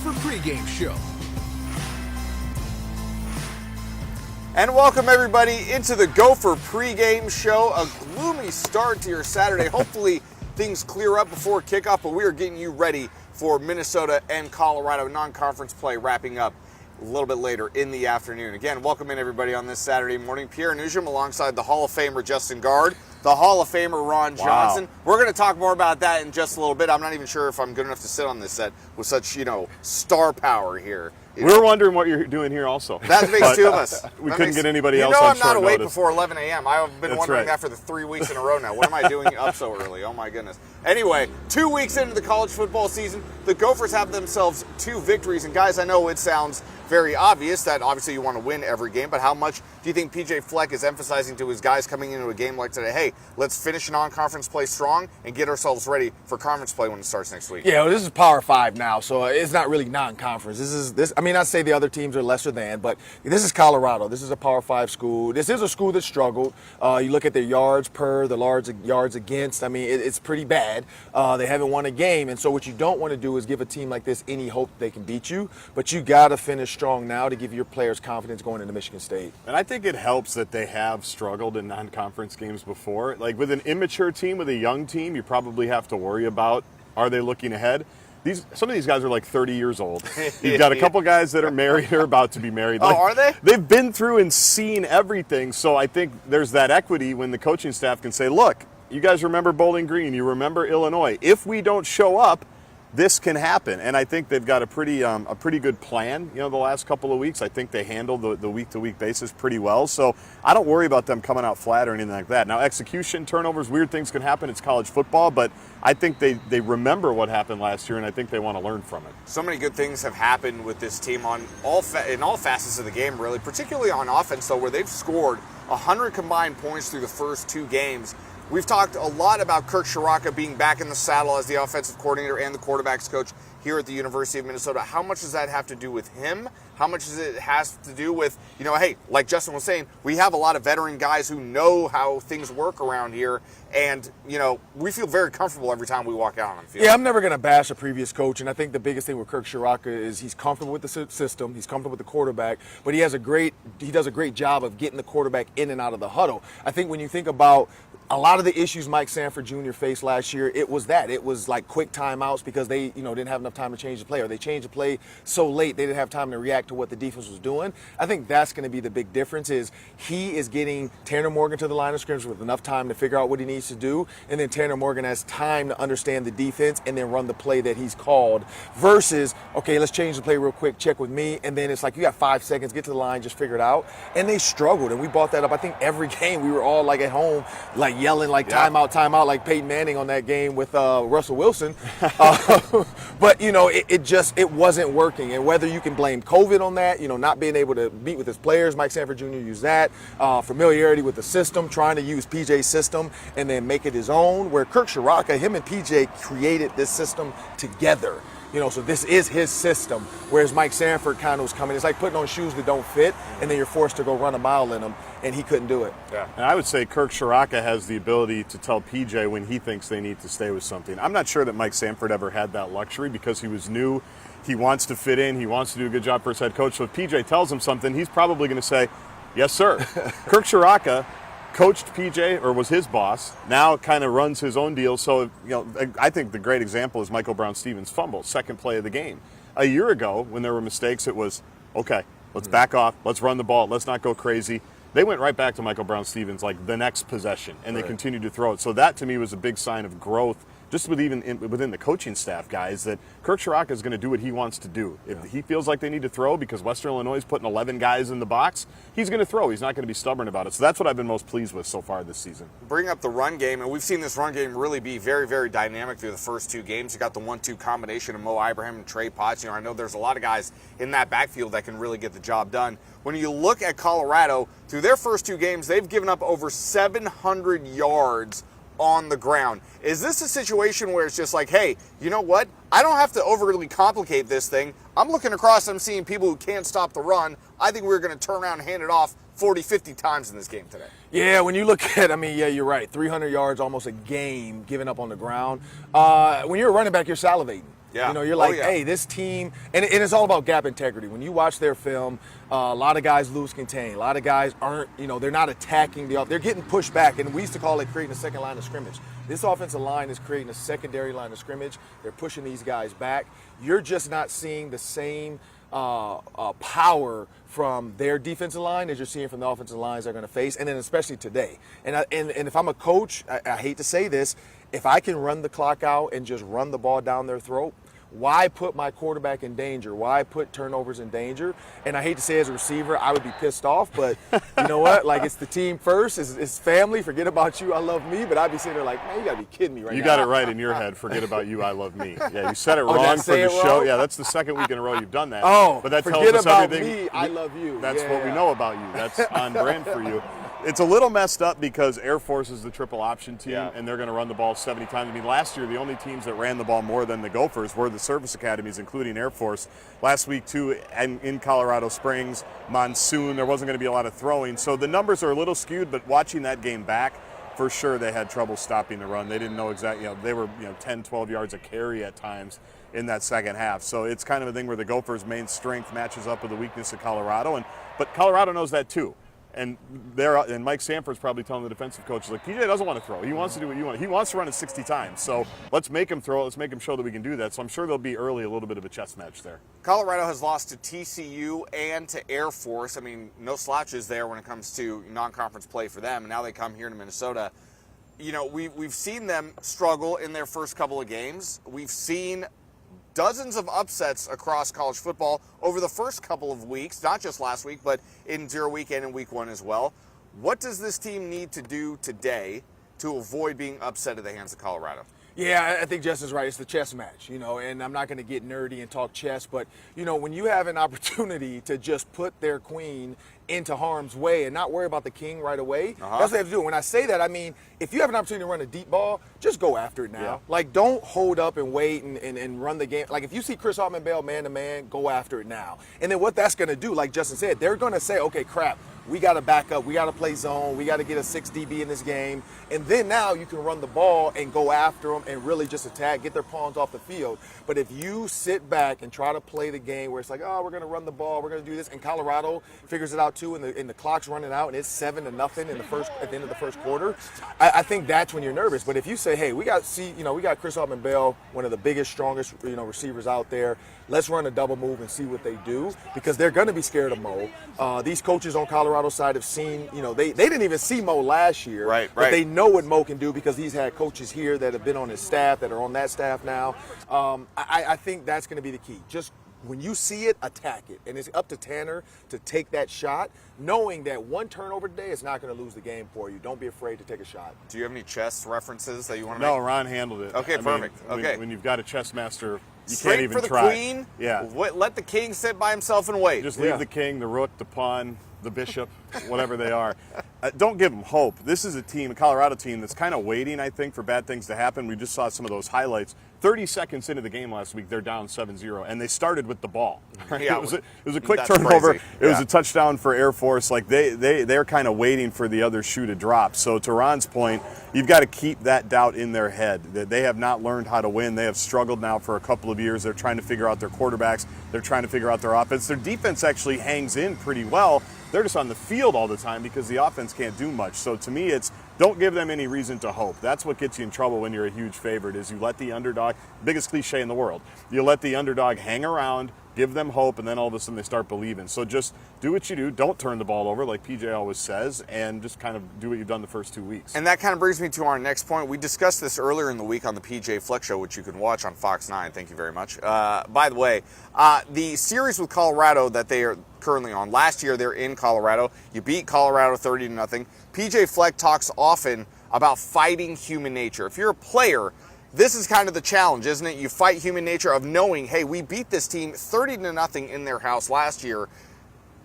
Gopher Pregame Show. And welcome everybody into the Gopher Pregame Show. A gloomy start to your Saturday. Hopefully things clear up before kickoff, but we are getting you ready for Minnesota and Colorado non-conference play wrapping up a little bit later in the afternoon. Again, welcome in everybody on this Saturday morning. Pierre Nugent alongside the Hall of Famer Justin Gard, the Hall of Famer Ron Johnson. We're going to talk more about that in just a little bit. I'm not even sure if I'm good enough to sit on this set with such, star power here. We're wondering what you're doing here also. That makes two of us. We couldn't get anybody else on I'm not awake notice. before 11 a.m. I've been wondering that for the 3 weeks in a row now. What am I doing up so early? Oh, my goodness. Anyway, 2 weeks into the college football season, the Gophers have themselves 2 victories. And, guys, I know it sounds very obvious that obviously you want to win every game, but how much do you think P.J. Fleck is emphasizing to his guys coming into a game like today? Hey, let's finish non-conference play strong and get ourselves ready for conference play when it starts next week. Yeah, well, this is Power 5 now, so it's not really non-conference. I'd say the other teams are lesser than, but this is Colorado. This is a Power 5 school. This is a school that struggled. You look at their yards per, the yards against. I mean, it's pretty bad. They haven't won a game, and so what you don't want to do is give a team like this any hope they can beat you, but you got to finish strong now to give your players confidence going into Michigan State. And I think it helps that they have struggled in non-conference games before. Like with an immature team, with a young team, you probably have to worry about, are they looking ahead? Some of these guys are like 30 years old. You've got a couple guys that are married or about to be married. Oh, are they? They've been through and seen everything. So I think there's that equity when the coaching staff can say, look, you guys remember Bowling Green, you remember Illinois. If we don't show up, this can happen. And I think they've got a pretty good plan. The last couple of weeks, I think they handled the week-to-week basis pretty well. So I don't worry about them coming out flat or anything like that. Now, execution, turnovers, weird things can happen. It's college football, but I think they remember what happened last year, and I think they want to learn from it. So many good things have happened with this team in all facets of the game, really, particularly on offense, though, where they've scored 100 combined points through the first 2 games. We've talked a lot about Kirk Ciarrocca being back in the saddle as the offensive coordinator and the quarterback's coach here at the University of Minnesota. How much does that have to do with him? How much does it has to do with, hey, like Justin was saying, we have a lot of veteran guys who know how things work around here, and, we feel very comfortable every time we walk out on the field. Yeah, I'm never going to bash a previous coach, and I think the biggest thing with Kirk Ciarrocca is he's comfortable with the system, he's comfortable with the quarterback, but he does a great job of getting the quarterback in and out of the huddle. I think when you think about a lot of the issues Mike Sanford Jr. faced last year, it was like quick timeouts because they, didn't have enough time to change the play, or they changed the play so late they didn't have time to react to what the defense was doing. I think that's going to be the big difference is he is getting Tanner Morgan to the line of scrimmage with enough time to figure out what he needs to do, and then Tanner Morgan has time to understand the defense and then run the play that he's called versus, okay, let's change the play real quick, check with me, and then it's like you got 5 seconds, get to the line, just figure it out. And they struggled, and we brought that up. I think every game we were all like at home, like yelling like timeout, like Peyton Manning on that game with Russell Wilson. But it wasn't working. And whether you can blame COVID on that, not being able to meet with his players, Mike Sanford Jr. used that, familiarity with the system, trying to use PJ's system and then make it his own. Where Kirk Ciarrocca, him and PJ created this system together. So this is his system, whereas Mike Sanford kind of was coming. It's like putting on shoes that don't fit, and then you're forced to go run a mile in them, and he couldn't do it. Yeah. And I would say Kirk Ciarrocca has the ability to tell PJ when he thinks they need to stay with something. I'm not sure that Mike Sanford ever had that luxury because he was new. He wants to fit in. He wants to do a good job for his head coach. So if PJ tells him something, he's probably going to say, yes, sir. Kirk Ciarrocca coached PJ, or was his boss, now kind of runs his own deal. So, I think the great example is Michael Brown-Stevens' fumble, second play of the game. A year ago, when there were mistakes, it was, okay, let's back off, let's run the ball, let's not go crazy. They went right back to Michael Brown-Stevens like the next possession, and they continued to throw it. So that, to me, was a big sign of growth just within the coaching staff, guys, that Kirk Ciarrocca is going to do what he wants to do. If he feels like they need to throw because Western Illinois is putting 11 guys in the box, he's going to throw. He's not going to be stubborn about it. So that's what I've been most pleased with so far this season. Bring up the run game, and we've seen this run game really be very, very dynamic through the first 2 games. You got the 1-2 combination of Mo Ibrahim and Trey Potts. I know there's a lot of guys in that backfield that can really get the job done. When you look at Colorado, through their first 2 games, they've given up over 700 yards on the ground. Is this a situation where it's just like, hey, you know what? I don't have to overly complicate this thing. I'm looking across, I'm seeing people who can't stop the run. I think we're going to turn around and hand it off 40, 50 times in this game today. Yeah, when you look at, you're right. 300 yards, almost a game given up on the ground. When you're a running back, you're salivating. Yeah. You know, you're Oh, like, yeah. hey, this team, and it's all about gap integrity. When you watch their film, a lot of guys lose contain. A lot of guys aren't, they're not attacking they're getting pushed back, and we used to call it creating a second line of scrimmage. This offensive line is creating a secondary line of scrimmage. They're pushing these guys back. You're just not seeing the same power from their defensive line as you're seeing from the offensive lines they're going to face, and then especially today. And if I'm a coach, I hate to say this, if I can run the clock out and just run the ball down their throat, why put my quarterback in danger? Why put turnovers in danger? And I hate to say as a receiver, I would be pissed off, but you know what? Like, it's the team first. It's family. Forget about you. I love me. But I'd be sitting there like, man, you got to be kidding me right now. You got it right in your head. Forget about you. I love me. Yeah, you said it did I wrong for say the it show. wrong? Yeah, that's the second week in a row you've done that. Oh, but that tells forget us about everything. me. I love you. That's what we Yeah. know about you. That's on brand for you. It's a little messed up because Air Force is the triple option team, and they're going to run the ball 70 times. I mean, last year, the only teams that ran the ball more than the Gophers were the service academies, including Air Force. Last week, too, in Colorado Springs, monsoon, there wasn't going to be a lot of throwing. So the numbers are a little skewed, but watching that game back, for sure they had trouble stopping the run. They didn't know exactly, they were 10, 12 yards a carry at times in that second half. So it's kind of a thing where the Gophers' main strength matches up with the weakness of Colorado. But Colorado knows that, too. And Mike Sanford's probably telling the defensive coach, like, PJ doesn't want to throw. He wants to do what you want. He wants to run it 60 times. So let's make him throw it. Let's make him show that we can do that. So I'm sure there'll be early a little bit of a chess match there. Colorado has lost to TCU and to Air Force. I mean, no slouches there when it comes to non-conference play for them. And now they come here to Minnesota. We've seen them struggle in their first couple of games. We've seen dozens of upsets across college football over the first couple of weeks, not just last week, but in 0 weekend and week 1 as well. What does this team need to do today to avoid being upset at the hands of Colorado? Yeah, I think Justin's right. It's the chess match, and I'm not going to get nerdy and talk chess, but, when you have an opportunity to just put their queen into harm's way and not worry about the king right away, that's what they have to do. When I say that, I mean, if you have an opportunity to run a deep ball, just go after it now. Yeah. Like, don't hold up and wait and run the game. Like, if you see Chris Autman-Bell man-to-man, go after it now. And then what that's going to do, like Justin said, they're going to say, okay, crap, we got to back up. We got to play zone. We got to get a 6 DB in this game. And then now you can run the ball and go after them and really just attack, get their pawns off the field. But if you sit back and try to play the game where it's like, oh, we're going to run the ball, we're going to do this, and Colorado figures it out too, and the clock's running out and it's 7-0 at the end of the first quarter, I think that's when you're nervous. But if you say, hey, we got Chris Autman-Bell, one of the biggest, strongest receivers out there. Let's run a double move and see what they do, because they're going to be scared of Mo. These coaches on Colorado side have seen, they didn't even see Mo last year, but they know what Mo can do because he's had coaches here that have been on his staff, that are on that staff now. I think that's going to be the key. Just when you see it, attack it. And it's up to Tanner to take that shot, knowing that one turnover today is not going to lose the game for you. Don't be afraid to take a shot. Do you have any chess references that you want to No, make? Ron handled it. Okay, perfect. Okay. When you've got a chess master, you Straight can't even for the try. queen. Yeah. Let the king sit by himself and wait. Just leave the king, the rook, the pawn, the bishop, whatever they are. Don't give them hope. This is a Colorado team that's kind of waiting, I think, for bad things to happen. We just saw some of those highlights. 30 seconds into the game last week, they're down 7-0, and they started with the ball. Right? Yeah, it was a quick that's turnover. crazy. It was a touchdown for Air Force. Like they're kind of waiting for the other shoe to drop. So to Ron's point, you've got to keep that doubt in their head that they have not learned how to win. They have struggled now for a couple of years. They're trying to figure out their quarterbacks. They're trying to figure out their offense. Their defense actually hangs in pretty well. They're just on the field all the time because the offense can't do much. So to me, it's don't give them any reason to hope. That's what gets you in trouble when you're a huge favorite, is you let the underdog, biggest cliche in the world, you let the underdog hang around, give them hope, and then all of a sudden they start believing. So just do what you do. Don't turn the ball over, like PJ always says, and just kind of do what you've done the first 2 weeks. And that kind of brings me to our next point. We discussed this earlier in the week on the PJ Fleck Show, which you can watch on Fox 9. Thank you very much. By the way, the series with Colorado that they are currently on, last year they're in Colorado. You beat Colorado 30-0. PJ Fleck talks often about fighting human nature. If you're a player, this is kind of the challenge, isn't it? You fight human nature of knowing, hey, we beat this team 30-0 in their house last year.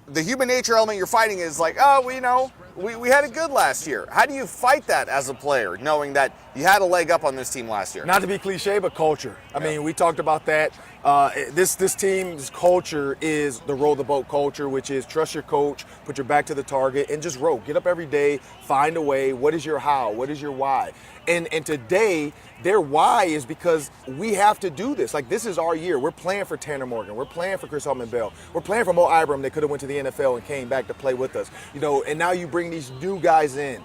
The human nature element you're fighting is like, oh, we had it good last year. How do you fight that as a player, knowing that you had a leg up on this team last year? Not to be cliche, but culture. I mean, we talked about that. This team's culture is the row the boat culture, which is trust your coach, put your back to the target, and just row. Get up every day, find a way. What is your how? What is your why? And today, their why is because we have to do this. Like, this is our year. We're playing for Tanner Morgan. We're playing for Chris Holtman-Bell. We're playing for Mo Ibram that could have went to the NFL and came back to play with us. You know, and now you bring these new guys in,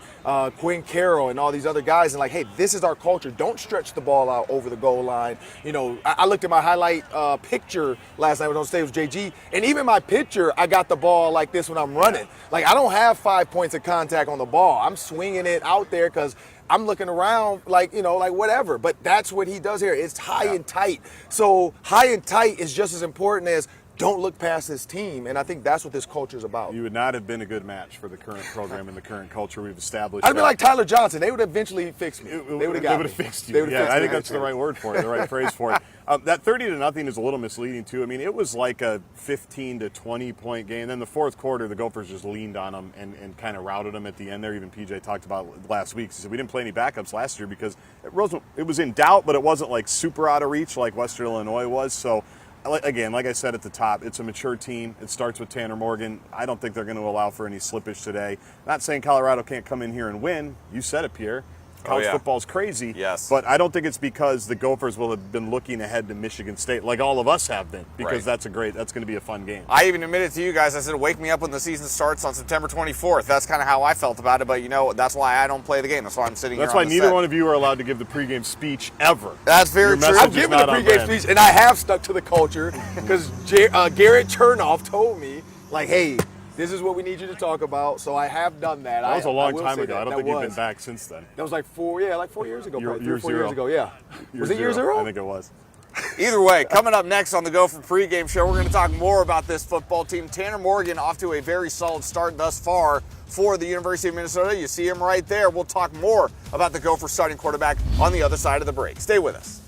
Quinn Carroll and all these other guys, and like, hey, this is our culture. Don't stretch the ball out over the goal line. You know, I looked at my highlight picture last night when I was on stage with JG, and even my picture, I got the ball like this when I'm running. Like, I don't have 5 points of contact on the ball. I'm swinging it out there because I'm looking around like, you know, like whatever. But that's what he does here. It's high and tight. So high and tight is just as important as don't look past this team. And I think that's what this culture is about. You would not have been a good match for the current program and the current culture we've established. I'd be like Tyler Johnson. They would eventually fix me. They would have fixed you. I think that's the right word for it, the right phrase for it. That 30-0 is a little misleading too. I mean, it was like a 15 to 20 point game. Then the fourth quarter, the Gophers just leaned on them and kind of routed them at the end there. Even PJ talked about last week. He said we didn't play any backups last year because it was in doubt, but it wasn't like super out of reach like Western Illinois was. So again, like I said at the top, it's a mature team. It starts with Tanner Morgan. I don't think they're going to allow for any slippage today. Not saying Colorado can't come in here and win. You said it, Pierre. College football's crazy. Yes. But I don't think it's because the Gophers will have been looking ahead to Michigan State like all of us have been, because that's going to be a fun game. I even admitted to you guys, I said, wake me up when the season starts on September 24th. That's kind of how I felt about it, but you know, that's why I don't play the game. That's why I'm sitting here. That's why neither one of you are allowed to give the pregame speech ever. That's very true. I've given the pregame speech, and I have stuck to the culture because Garrett Chernoff told me, like, hey, this is what we need you to talk about. So I have done that. That was a long time ago. I don't think you've been back since then. That was like 4 years ago. Year 3 or 4 zero. years ago, yeah. Was it year zero? I think it was. Either way, coming up next on the Gopher pregame show, we're going to talk more about this football team. Tanner Morgan off to a very solid start thus far for the University of Minnesota. You see him right there. We'll talk more about the Gopher starting quarterback on the other side of the break. Stay with us.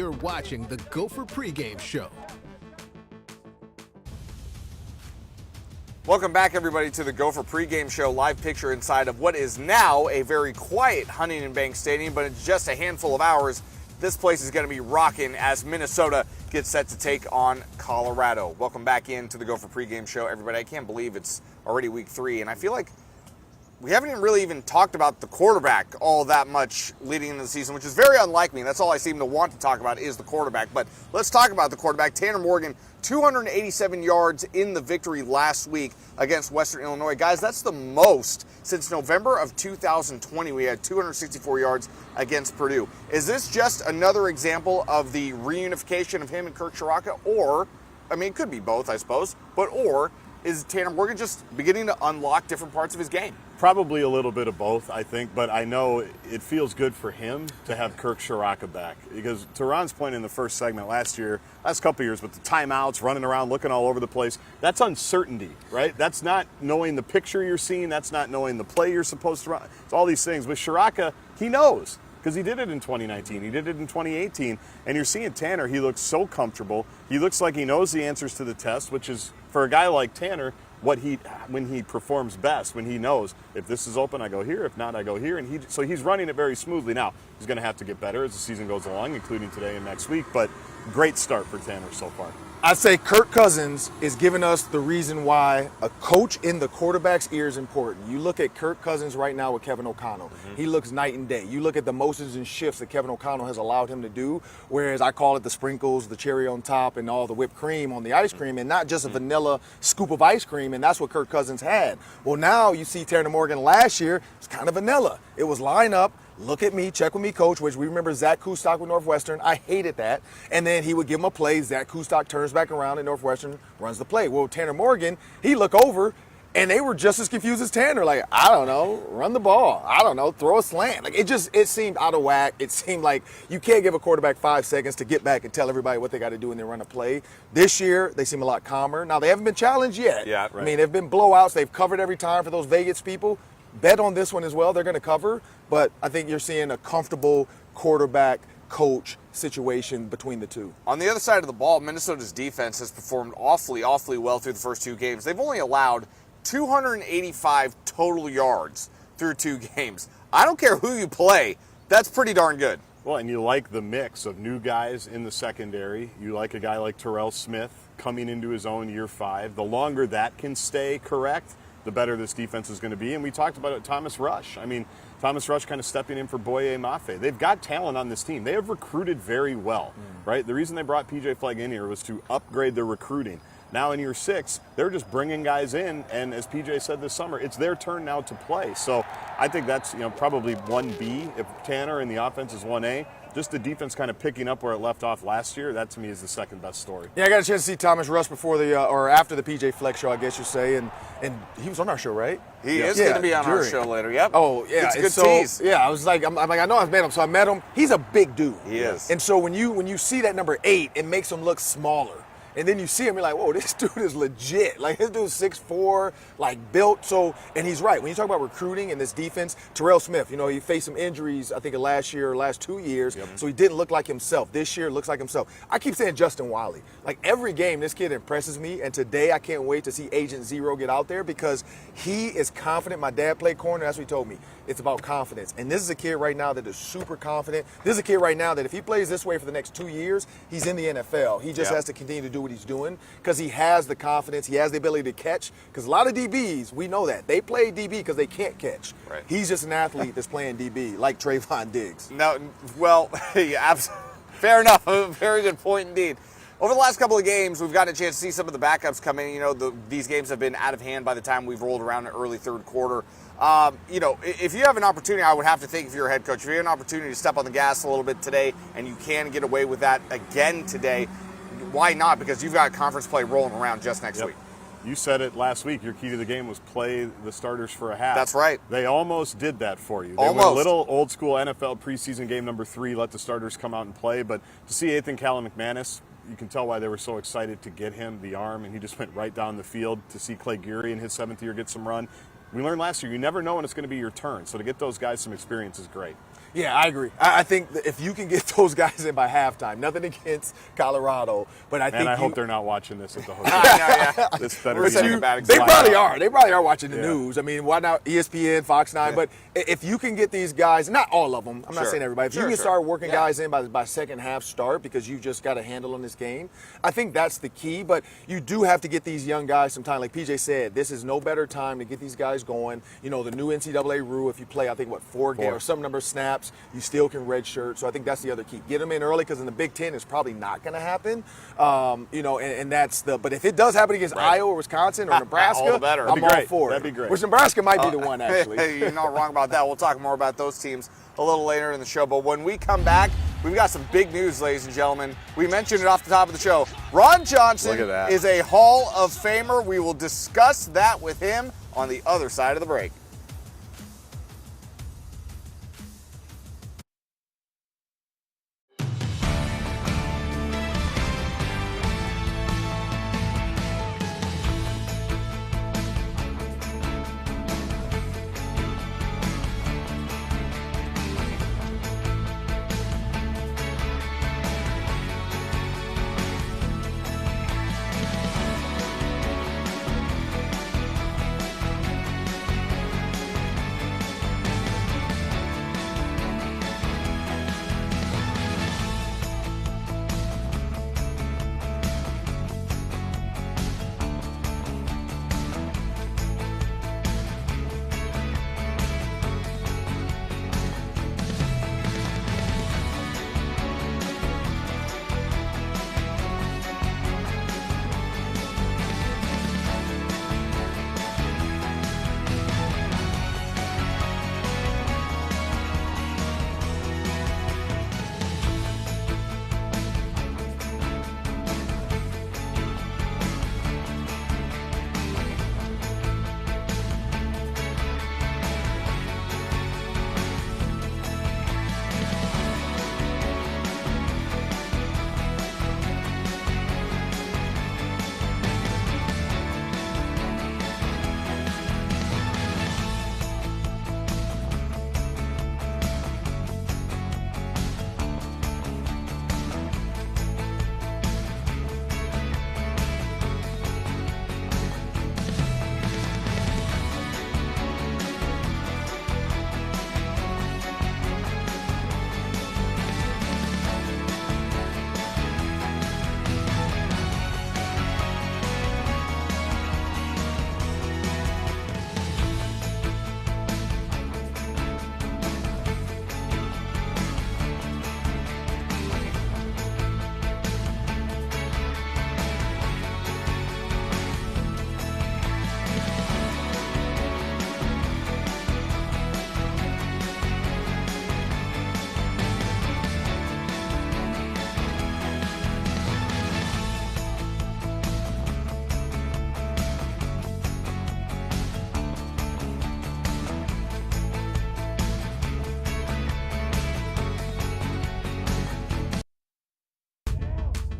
You're watching the Gopher Pregame Show. Welcome back, everybody, to the Gopher Pregame Show. Live picture inside of what is now a very quiet Huntington Bank Stadium, but in just a handful of hours, this place is going to be rocking as Minnesota gets set to take on Colorado. Welcome back into the Gopher Pregame Show, everybody. I can't believe it's already week 3, and I feel like we haven't really even talked about the quarterback all that much leading into the season, which is very unlike me. That's all I seem to want to talk about is the quarterback. But let's talk about the quarterback. Tanner Morgan, 287 yards in the victory last week against Western Illinois. Guys, that's the most since November of 2020. We had 264 yards against Purdue. Is this just another example of the reunification of him and Kirk Ciarrocca? Or, I mean, it could be both, I suppose, or is Tanner Morgan just beginning to unlock different parts of his game? Probably a little bit of both, I think, but I know it feels good for him to have Kirk Ciarrocca back. Because to Ron's point in the first segment last couple of years, with the timeouts, running around, looking all over the place, that's uncertainty, right? That's not knowing the picture you're seeing. That's not knowing the play you're supposed to run. It's all these things. With Ciarrocca, he knows, because he did it in 2019. He did it in 2018. And you're seeing Tanner, he looks so comfortable. He looks like he knows the answers to the test, which is, for a guy like Tanner, when he performs best, when he knows if this is open, I go here, if not, I go here, and so he's running it very smoothly. Now he's going to have to get better as the season goes along, including today and next week. But great start for Tanner so far. I'd say Kirk Cousins is giving us the reason why a coach in the quarterback's ear is important. You look at Kirk Cousins right now with Kevin O'Connell. He looks night and day. You look at the motions and shifts that Kevin O'Connell has allowed him to do, whereas I call it the sprinkles, the cherry on top, and all the whipped cream on the ice cream, and not just a vanilla scoop of ice cream, and that's what Kirk Cousins had. Well, now you see Tanner Morgan last year, it's kind of vanilla. It was line up, look at me, check with me, coach, which we remember Zach Kustok with Northwestern. I hated that. And then he would give him a play. Zach Kustok turns back around and Northwestern runs the play. Well, Tanner Morgan, he look over, and they were just as confused as Tanner. Like, I don't know, run the ball. I don't know, throw a slant. Like, it seemed out of whack. It seemed like you can't give a quarterback 5 seconds to get back and tell everybody what they got to do when they run a play. This year, they seem a lot calmer. Now, they haven't been challenged yet. Yeah, right. I mean, they've been blowouts. They've covered every time for those Vegas people. Bet on this one as well. They're going to cover, but I think you're seeing a comfortable quarterback coach situation between the two. On the other side of the ball, Minnesota's defense has performed awfully well through the first 2 games. They've only allowed 285 total yards through 2 games. I don't care who you play. That's pretty darn good. Well, and you like the mix of new guys in the secondary. You like a guy like Terrell Smith coming into his own year 5. The longer that can stay correct, the better this defense is going to be. And we talked about it, Thomas Rush. I mean, Thomas Rush kind of stepping in for Boye Mafe. They've got talent on this team. They have recruited very well, right? The reason they brought PJ Flegg in here was to upgrade their recruiting. Now in year 6, they're just bringing guys in, and as PJ said this summer, it's their turn now to play. So I think that's probably 1B if Tanner and the offense is 1A. Just the defense kind of picking up where it left off last year, that to me is the second best story. Yeah, I got a chance to see Thomas Rush before or after the PJ Fleck show, I guess you say, and he was on our show, right? He is going to be on our show later. Yep. Oh yeah, it's a good tease. Yeah, I was like, I'm like, I know I've met him, so I met him. He's a big dude. He is. And so when you see that number 8, it makes him look smaller. And then you see him, you're like, whoa, this dude is legit. Like, this dude's 6'4", like, built. So, and he's right. When you talk about recruiting and this defense, Terrell Smith, he faced some injuries, I think, last 2 years. Yep. So he didn't look like himself. This year looks like himself. I keep saying Justin Wiley. Like, every game, this kid impresses me. And today, I can't wait to see Agent Zero get out there because he is confident. My dad played corner. That's what he told me. It's about confidence. And this is a kid right now that is super confident. This is a kid right now that if he plays this way for the next 2 years, he's in the NFL. He just has to continue to do what he's doing because he has the confidence. He has the ability to catch. Because a lot of DBs, we know that. They play DB because they can't catch. Right. He's just an athlete that's playing DB, like Trayvon Diggs. No, well, yeah, fair enough. Very good point indeed. Over the last couple of games, we've gotten a chance to see some of the backups come in. These games have been out of hand by the time we've rolled around the early third quarter. If you have an opportunity, I would have to think if you're a head coach, if you have an opportunity to step on the gas a little bit today and you can get away with that again today, why not? Because you've got conference play rolling around just next week. You said it last week. Your key to the game was play the starters for a half. That's right. They almost did that for you. They almost. went a little old school NFL preseason game number 3, let the starters come out and play. But to see Ethan Callum McManus, you can tell why they were so excited to get him the arm, and he just went right down the field. To see Clay Geary in his 7th year get some run. We learned last year, you never know when it's going to be your turn. So to get those guys some experience is great. Yeah, I agree. I think that if you can get those guys in by halftime, nothing against Colorado, but I think I hope they're not watching this at the hotel. Yeah. This better We're be setting a bad They example. probably are. They probably are watching the Yeah. news. I mean, why not ESPN, Fox 9? But if you can get these guys, not all of them, I'm not Sure. saying everybody, if you Sure, can sure. start working Yeah. guys in by second half start because you just got a handle on this game, I think that's the key. But you do have to get these young guys some time. Like PJ said, this is no better time to get these guys going. You know, the new NCAA rule, if you play, I think, four games or some number of snaps, you still can redshirt. So I think that's the other key. Get them in early because in the Big Ten, it's probably not going to happen. You know, and that's but if it does happen against Iowa or Wisconsin or Nebraska, All the better. I'm That'd be all great. for it. That'd be great. Which Nebraska might be the one, actually. Hey, you're not wrong about that. We'll talk more about those teams a little later in the show. But when we come back, we've got some big news, ladies and gentlemen. We mentioned it off the top of the show. Ron Johnson Look at that. is a Hall of Famer. We will discuss that with him on the other side of the break.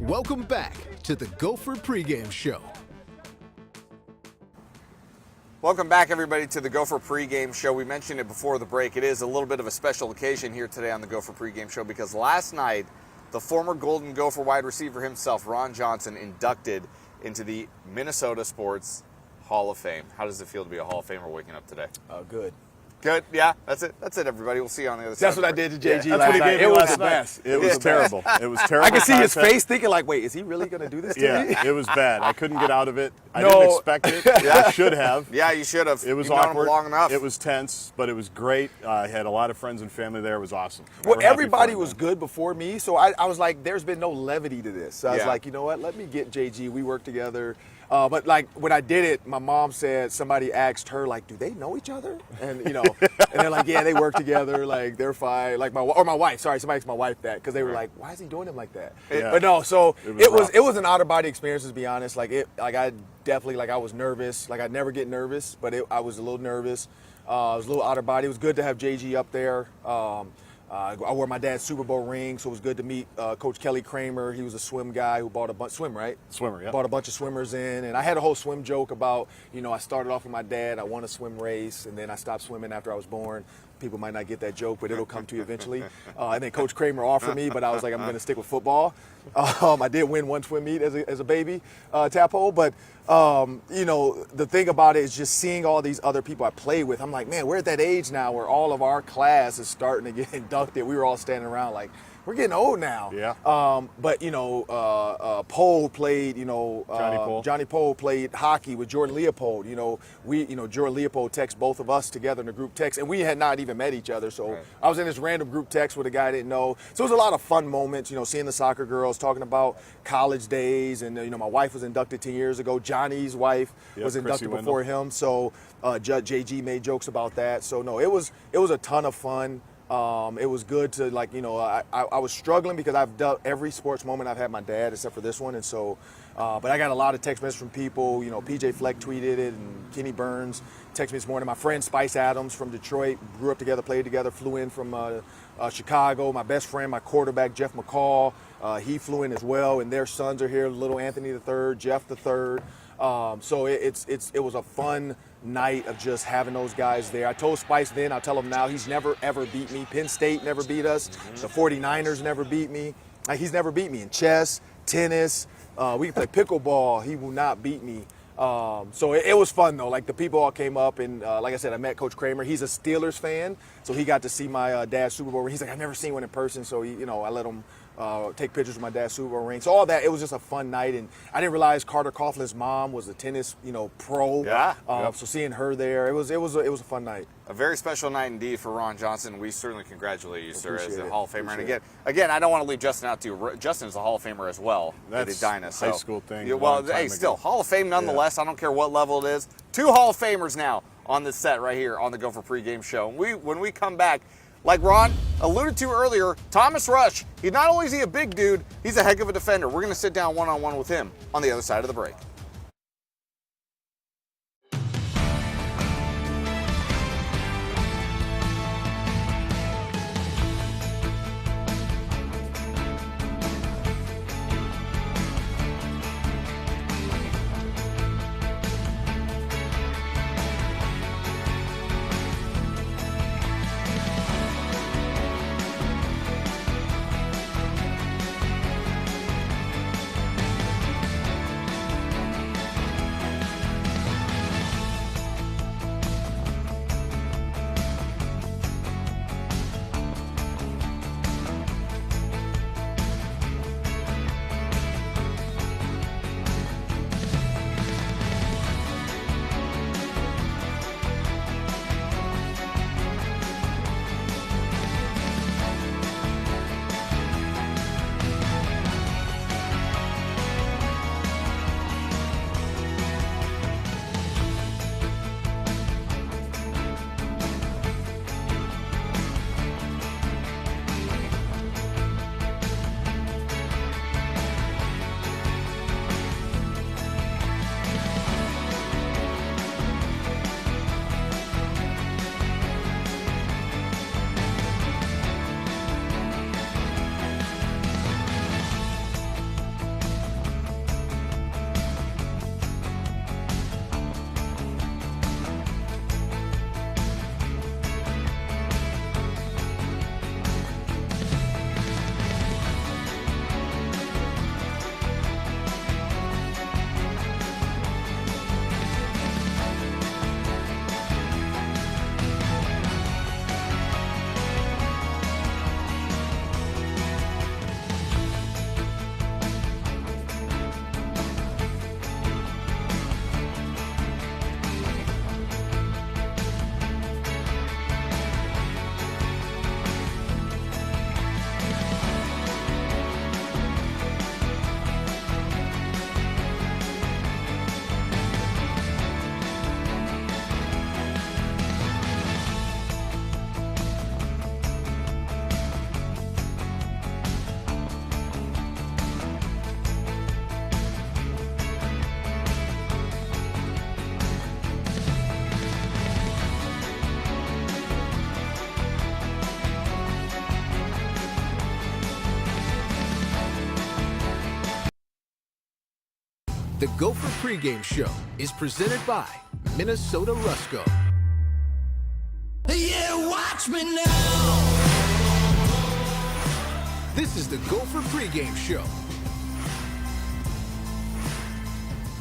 Welcome back to the Gopher Pregame Show. Welcome back, everybody, to the Gopher Pregame Show. We mentioned it before the break. It is a little bit of a special occasion here today on the Gopher Pregame Show because last night, the former Golden Gopher wide receiver himself, Ron Johnson, inducted into the Minnesota Sports Hall of Fame. How does it feel to be a Hall of Famer waking up today? Good. Good? Yeah, that's it. That's it, everybody. We'll see you on the other side. That's what I did to JG That's last what he night. gave me It was last the night. best. It was terrible. It was terrible. I could see his content. face thinking like, wait, is he really going to do this to me? Yeah, it was bad. I couldn't get out of it. I No. didn't expect it. I should have. Yeah, you should have. It was You've known him awkward. long enough. It was tense, but it was great. I had a lot of friends and family there. It was awesome. Well, We're happy everybody for him, was man. good before me, so I was like, there's been no levity to this. So I was Yeah. like, you know what, let me get JG. We work together. But like when I did it, my mom said somebody asked her like, "Do they know each other?" And and they're like, "Yeah, they work together. Like they're fine." Like my wife. Sorry, somebody asked my wife that because they were like, "Why is he doing him like that?" Yeah. But no, so It was rough. it was an out of body experience to be honest. I definitely I was nervous. Like I never get nervous, but I was a little nervous. I was a little out of body. It was good to have JG up there. I wore my dad's Super Bowl ring, so it was good to meet Coach Kelly Kramer. He was a swim guy who bought a bunch right? Swimmer, yeah. Bought a bunch of swimmers in, and I had a whole swim joke about, I started off with my dad. I won a swim race, and then I stopped swimming after I was born. People might not get that joke, but it'll come to you eventually. And then Coach Kramer offered me, but I was like, I'm going to stick with football. I did win one swim meet as a baby tadpole, but the thing about it is just seeing all these other people I play with. I'm like, man, we're at that age now where all of our class is starting to get inducted. We were all standing around like, we're getting old now. Yeah. But Poe played. Johnny Poe played hockey with Jordan Leopold. Jordan Leopold texted both of us together in a group text, and we had not even met each other. So I was in this random group text with a guy I didn't know. So it was a lot of fun moments. Seeing the soccer girls, talking about college days, and my wife was inducted 10 years ago. Johnny's wife was inducted before him. So JG made jokes about that. So no, it was a ton of fun. It was good to I was struggling because I've dealt every sports moment I've had my dad except for this one, and so but I got a lot of text messages from people. PJ Fleck tweeted it, and Kenny Burns texted me this morning. My friend Spice Adams from Detroit, grew up together, played together, flew in from Chicago. My best friend, my quarterback Jeff McCall, he flew in as well, and their sons are here. Little Anthony III, Jeff III. So it was a fun night of just having those guys there. I told Spice then, I'll tell him now, he's never ever beat me. Penn State never beat us. The 49ers never beat me. He's never beat me in chess, tennis. We can play pickleball. He will not beat me. So it was fun though. Like the people all came up, and like I said, I met Coach Kramer. He's a Steelers fan, so he got to see my dad's Super Bowl ring. He's like, I've never seen one in person, so I let him take pictures of my dad's Super Bowl ring. So all that, it was just a fun night, and I didn't realize Carter Coughlin's mom was a tennis, pro. Yeah. So seeing her there, it was a fun night. A very special night indeed for Ron Johnson. We certainly congratulate you, sir, as a Hall of Famer. Appreciate And again, I don't want to leave Justin out too. Justin is a Hall of Famer as well. That's at Edina, high school thing. Yeah, well, hey, still Hall of Fame nonetheless. I don't care what level it is. 2 Hall of Famers now on this set right here on the Gopher Pregame Show. And when we come back, like Ron alluded to earlier, Thomas Rush, not only is he a big dude, he's a heck of a defender. We're going to sit down one-on-one with him on the other side of the break. The Gopher Pregame Show is presented by Minnesota Rusco. Yeah, watch me now. This is the Gopher Pregame Show.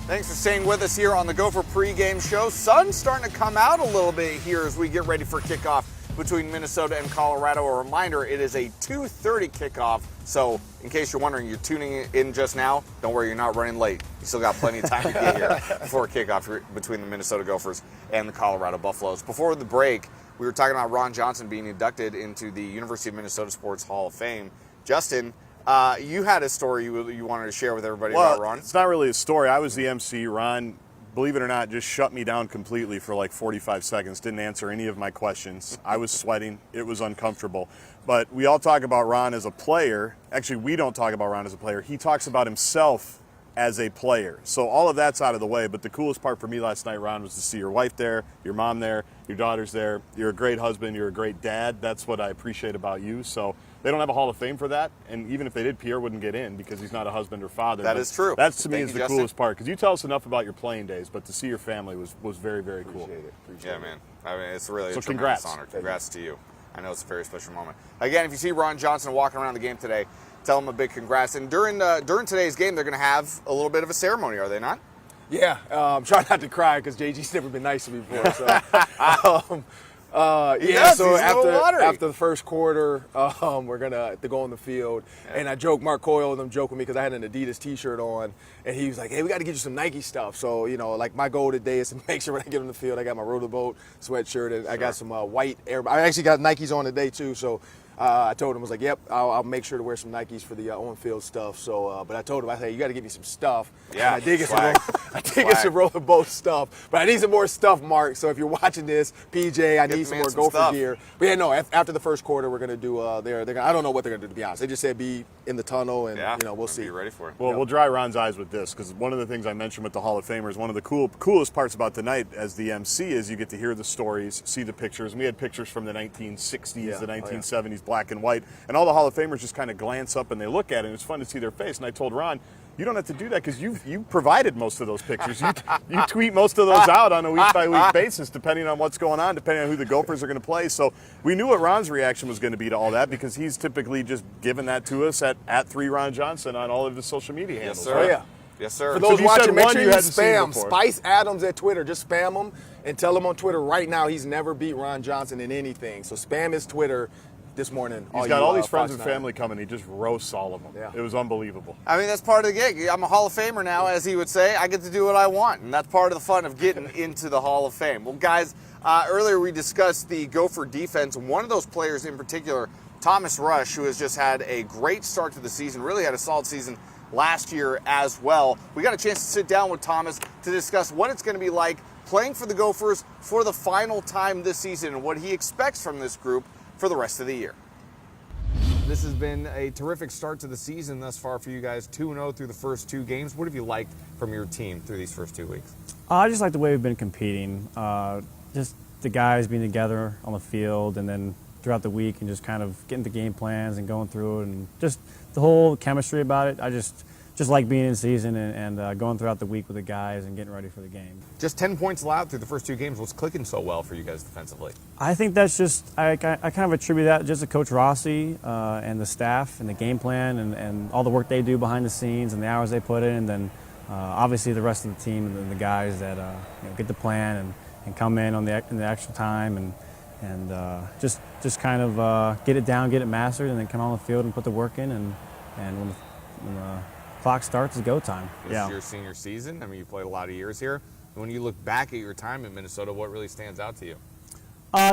Thanks for staying with us here on the Gopher Pregame Show. Sun's starting to come out a little bit here as we get ready for kickoff between Minnesota and Colorado. A reminder, it is a 2:30 kickoff. So in case you're wondering, you're tuning in just now, don't worry, you're not running late. You still got plenty of time to get here before kickoff between the Minnesota Gophers and the Colorado Buffaloes. Before the break, we were talking about Ron Johnson being inducted into the University of Minnesota Sports Hall of Fame. Justin, you had a story you wanted to share with everybody about Ron. It's not really a story. I was the MC. Ron, believe it or not, just shut me down completely for like 45 seconds, didn't answer any of my questions. I was sweating. It was uncomfortable. But we all talk about Ron as a player. Actually, we don't talk about Ron as a player. He talks about himself as a player. So all of that's out of the way. But the coolest part for me last night, Ron, was to see your wife there, your mom there, your daughter's there. You're a great husband. You're a great dad. That's what I appreciate about you. So they don't have a Hall of Fame for that, and even if they did, Pierre wouldn't get in because he's not a husband or father. That is true. That's, to me, is the Justin. coolest part, because you tell us enough about your playing days, but to see your family was very, very cool. Appreciate it. Man. I mean, it's really So a tremendous congrats. honor. Congrats to you. I know it's a very special moment. Again, if you see Ron Johnson walking around the game today, tell him a big congrats. And during today's game, they're going to have a little bit of a ceremony, are they not? Yeah, I'm trying not to cry because JG's never been nice to me before. So, Yes, so he's a little watery. after the first quarter, we're gonna go on the field, and I joked. Mark Coyle and them joked with me because I had an Adidas T-shirt on, and he was like, "Hey, we got to get you some Nike stuff." So like my goal today is to make sure when I get on the field, I got my Rotor Boat sweatshirt, and I got some white Air. I actually got Nikes on today too, so. I told him, I was like, yep, I'll make sure to wear some Nikes for the on-field stuff. So, but I told him, I said, you got to give me some stuff. Yeah, and I did get swag. some Roller Boat stuff. But I need some more stuff, Mark. So if you're watching this, PJ, I need some more Gopher stuff. gear. But yeah, no, after the first quarter, we're going to do, I don't know what they're going to do, to be honest. They just said be in the tunnel, and, we'll see. Be ready for it. Well, we'll dry Ron's eyes with this, because one of the things I mentioned with the Hall of Famers, one of the coolest parts about the night as the MC is you get to hear the stories, see the pictures. And we had pictures from the 1960s, the 1970s, black and white. And all the Hall of Famers just kind of glance up and they look at it, and it's fun to see their face. And I told Ron, you don't have to do that because you provided most of those pictures. You tweet most of those out on a week-by-week basis, depending on what's going on, depending on who the Gophers are going to play. So we knew what Ron's reaction was going to be to all that because he's typically just given that to us at 3Ron Johnson on all of his social media handles. Yes, sir. Oh, yeah. Yes, sir. For those you said watching, make one sure you you hadn't seen spam before. Spice Adams at Twitter. Just spam him and tell him on Twitter right now he's never beat Ron Johnson in anything. So spam his Twitter this morning. He's got all these friends Fox and 9. family coming. He just roasts all of them. Yeah. It was unbelievable. I mean, that's part of the gig. I'm a Hall of Famer now, as he would say. I get to do what I want, and that's part of the fun of getting into the Hall of Fame. Well, guys, earlier we discussed the Gopher defense. One of those players in particular, Thomas Rush, who has just had a great start to the season, really had a solid season last year as well. We got a chance to sit down with Thomas to discuss what it's going to be like playing for the Gophers for the final time this season and what he expects from this group for the rest of the year. This has been a terrific start to the season thus far for you guys, 2-0 through the first two games. What have you liked from your team through these first 2 weeks? I just like the way we've been competing. Just the guys being together on the field and then throughout the week and just kind of getting the game plans and going through it and just the whole chemistry about it. I just like being in season and going throughout the week with the guys and getting ready for the game. Just 10 points allowed through the first two games. What's clicking so well for you guys defensively? I think that's just, I kind of attribute that just to Coach Rossi and the staff and the game plan and all the work they do behind the scenes and the hours they put in, and then obviously the rest of the team and then the guys that get the plan and come in on in the extra time and just kind of get it down, get it mastered, and then come on the field and put the work in, and when the clock starts, it's go time. This is your senior season. I mean, you've played a lot of years here. When you look back at your time in Minnesota, what really stands out to you?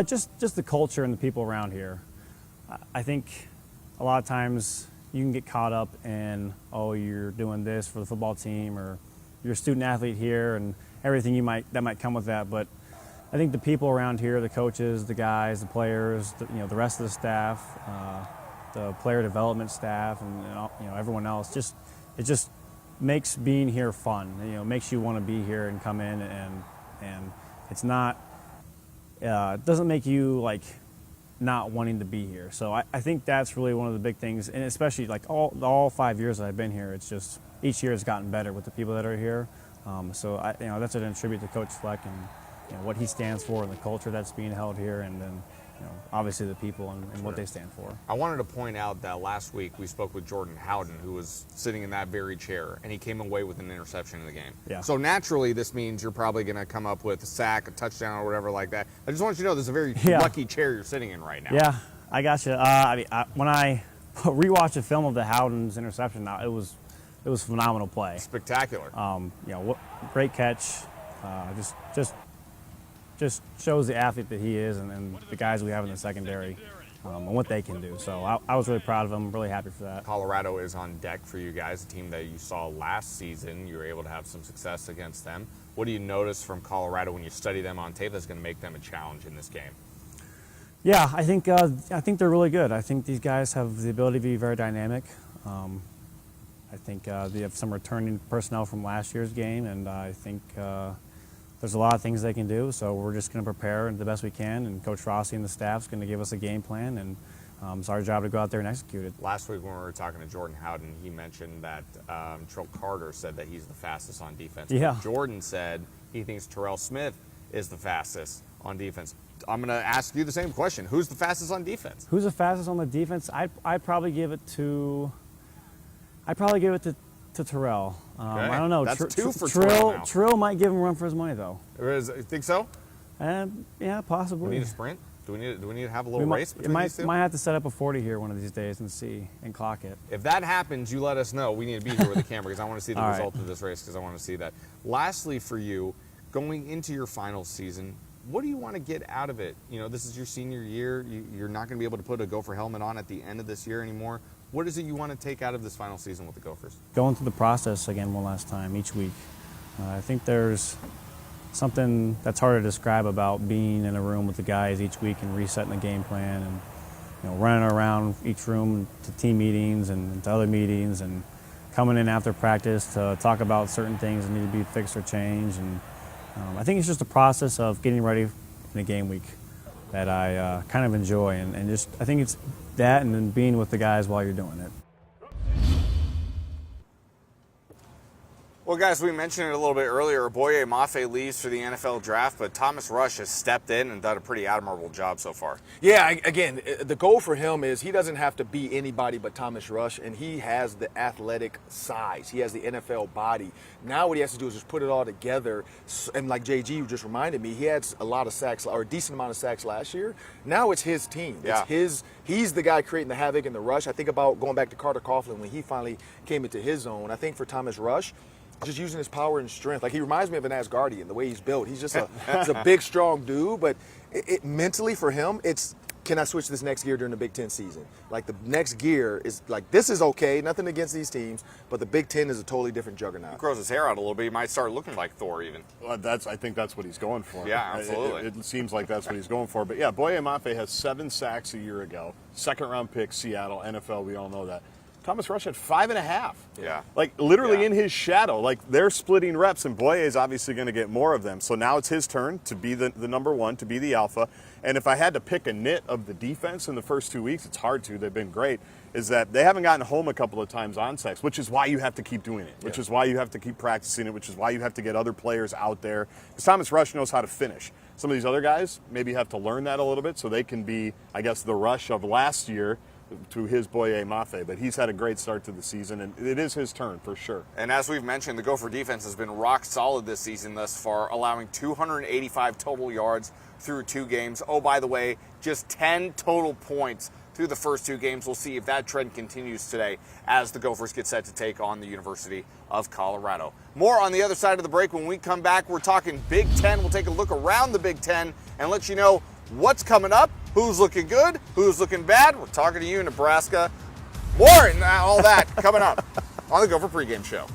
Just the culture and the people around here. I think a lot of times you can get caught up in, oh, you're doing this for the football team, or you're a student athlete here, and everything that might come with that. But I think the people around here, the coaches, the guys, the players, the rest of the staff, the player development staff, and everyone else, it just makes being here fun. Makes you want to be here and come in, and it's not. It doesn't make you like not wanting to be here. So I think that's really one of the big things, and especially like all 5 years that I've been here, it's just each year has gotten better with the people that are here. So that's an attribute to Coach Fleck and what he stands for and the culture that's being held here, and then obviously the people and what they stand for. I wanted to point out that last week we spoke with Jordan Howden, who was sitting in that very chair, and he came away with an interception in the game. Yeah. So naturally, this means you're probably going to come up with a sack, a touchdown, or whatever like that. I just want you to know this is a very lucky chair you're sitting in right now. Yeah, I got you. When I rewatched the film of the Howden's interception, now it was a phenomenal play. Spectacular. Great catch. Just shows the athlete that he is and the guys we have in the secondary and what they can do. So I was really proud of him, really happy for that. Colorado is on deck for you guys, a team that you saw last season. You were able to have some success against them. What do you notice from Colorado when you study them on tape that's going to make them a challenge in this game? Yeah, I think they're really good. I think these guys have the ability to be very dynamic. I think they have some returning personnel from last year's game, and I think there's a lot of things they can do, so we're just going to prepare the best we can, and Coach Rossi and the staff's going to give us a game plan, and it's our job to go out there and execute it. Last week when we were talking to Jordan Howden, he mentioned that Terrell Carter said that he's the fastest on defense. Yeah. Jordan said he thinks Terrell Smith is the fastest on defense. I'm going to ask you the same question. Who's the fastest on defense? Who's the fastest on the defense? I'd probably give it to Terrell. Okay. I don't know. That's two for Terrell now. Terrell might give him a run for his money, though. You think so? Yeah, possibly. Do we need a sprint? Do we need to have a little race between these two? Might have to set up a 40 here one of these days and see and clock it. If that happens, you let us know. We need to be here with the camera because I want to see the All result right. of this race because I want to see that. Lastly, for you, going into your final season, what do you want to get out of it? This is your senior year. You're not going to be able to put a Gopher helmet on at the end of this year anymore. What is it you want to take out of this final season with the Gophers? Going through the process again one last time each week. I think there's something that's hard to describe about being in a room with the guys each week and resetting the game plan and running around each room to team meetings and to other meetings and coming in after practice to talk about certain things that need to be fixed or changed. And I think it's just a process of getting ready in a game week that I kind of enjoy and just I think it's that and then being with the guys while you're doing it. Well, guys, we mentioned it a little bit earlier. Boye Mafe leaves for the NFL draft, but Thomas Rush has stepped in and done a pretty admirable job so far. Yeah, again, the goal for him is he doesn't have to be anybody but Thomas Rush, and he has the athletic size. He has the NFL body. Now what he has to do is just put it all together. And like JG just reminded me, he had a lot of sacks, or a decent amount of sacks last year. Now it's his team. Yeah. He's the guy creating the havoc and the rush. I think about going back to Carter Coughlin when he finally came into his zone. I think for Thomas Rush, just using his power and strength. Like, he reminds me of an Asgardian, the way he's built. He's just he's a big, strong dude, but mentally for him, it's, can I switch this next gear during the Big Ten season? Like, the next gear is, like, this is okay, nothing against these teams, but the Big Ten is a totally different juggernaut. He grows his hair out a little bit. He might start looking like Thor even. Well, I think that's what he's going for. Yeah, absolutely. It seems like that's what he's going for. But yeah, Boye Mafe has 7 sacks a year ago. Second-round pick, Seattle, NFL, we all know that. Thomas Rush had 5.5. Yeah. Like, literally in his shadow. Like, they're splitting reps, and Boye is obviously going to get more of them. So now it's his turn to be the number one, to be the alpha. And if I had to pick a nit of the defense in the first 2 weeks, it's hard to. They've been great. Is that they haven't gotten home a couple of times on sacks, which is why you have to keep doing it, which is why you have to keep practicing it, which is why you have to get other players out there. Because Thomas Rush knows how to finish. Some of these other guys maybe have to learn that a little bit so they can be, I guess, the Rush of last year to his Boye Mafe, but he's had a great start to the season, and it is his turn for sure. And as we've mentioned, the Gopher defense has been rock solid this season thus far, allowing 285 total yards through 2 games. Oh, by the way, just 10 total points through the first 2 games. We'll see if that trend continues today as the Gophers get set to take on the University of Colorado. More on the other side of the break. When we come back, we're talking Big Ten. We'll take a look around the Big Ten and let you know what's coming up, who's looking good, who's looking bad. We're talking to you, Nebraska. More and all that coming up on the Gopher Pregame Show.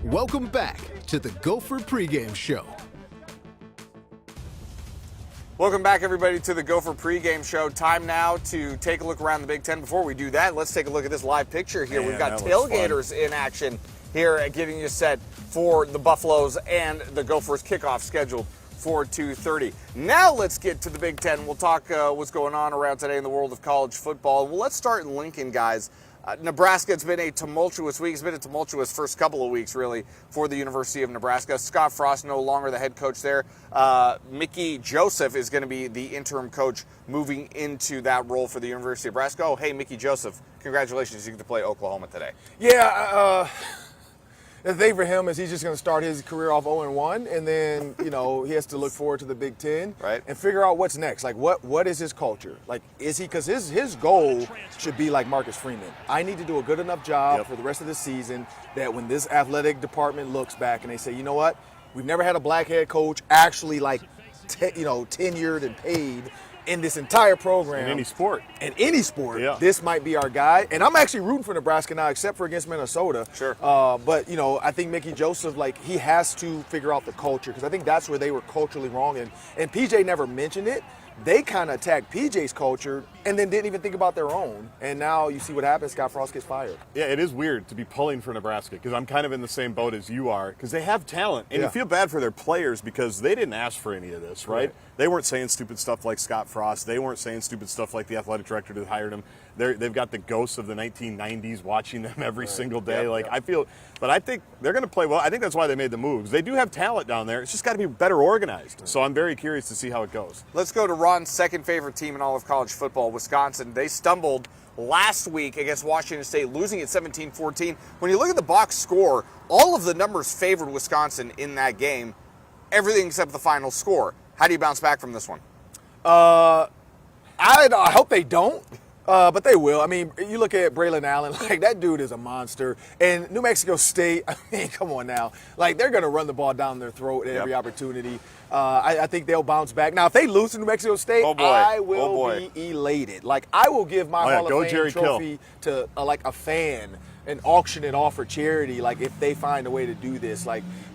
Welcome back to the Gopher Pregame Show. Welcome back, everybody, to the Gopher Pregame Show. Time now to take a look around the Big Ten. Before we do that, let's take a look at this live picture here. Man, We've got that looks tailgaters in action here at getting you set for the Buffaloes and the Gophers kickoff scheduled for 2:30. Now let's get to the Big Ten. We'll talk what's going on around today in the world of college football. Well, let's start in Lincoln, guys. Nebraska, it's been a tumultuous week. It's been a tumultuous first couple of weeks, really, for the University of Nebraska. Scott Frost no longer the head coach there. Mickey Joseph is going to be the interim coach moving into that role for the University of Nebraska. Oh, hey, Mickey Joseph, congratulations. You get to play Oklahoma today. Yeah, the thing for him is he's just going to start his career off 0-1, and then, he has to look forward to the Big Ten and figure out what's next. Like, what is his culture? Like, is he – because his goal should be like Marcus Freeman. I need to do a good enough job for the rest of the season that when this athletic department looks back and they say, you know what, we've never had a black head coach actually, tenured and paid in this entire program. In any sport. This might be our guy. And I'm actually rooting for Nebraska now, except for against Minnesota. Sure. But, I think Mickey Joseph, he has to figure out the culture, because I think that's where they were culturally wrong. And PJ never mentioned it. They kind of attacked PJ's culture and then didn't even think about their own. And now you see what happens. Scott Frost gets fired. Yeah, it is weird to be pulling for Nebraska, because I'm kind of in the same boat as you are, because they have talent. And you feel bad for their players because they didn't ask for any of this, right? They weren't saying stupid stuff like Scott Frost. They weren't saying stupid stuff like the athletic director that hired him. They've got the ghosts of the 1990s watching them every single day. But I think they're going to play well. I think that's why they made the moves. They do have talent down there. It's just got to be better organized. So I'm very curious to see how it goes. Let's go to Ron's second favorite team in all of college football, Wisconsin. They stumbled last week against Washington State, losing at 17-14. When you look at the box score, all of the numbers favored Wisconsin in that game, everything except the final score. How do you bounce back from this one? I hope they don't. But they will. I mean, you look at Braylon Allen, that dude is a monster. And New Mexico State, come on now. They're going to run the ball down their throat at every opportunity. I think they'll bounce back. Now, if they lose to New Mexico State, I will be elated. I will give my Hall of Fame trophy to a fan and auction it off for charity, if they find a way to do this.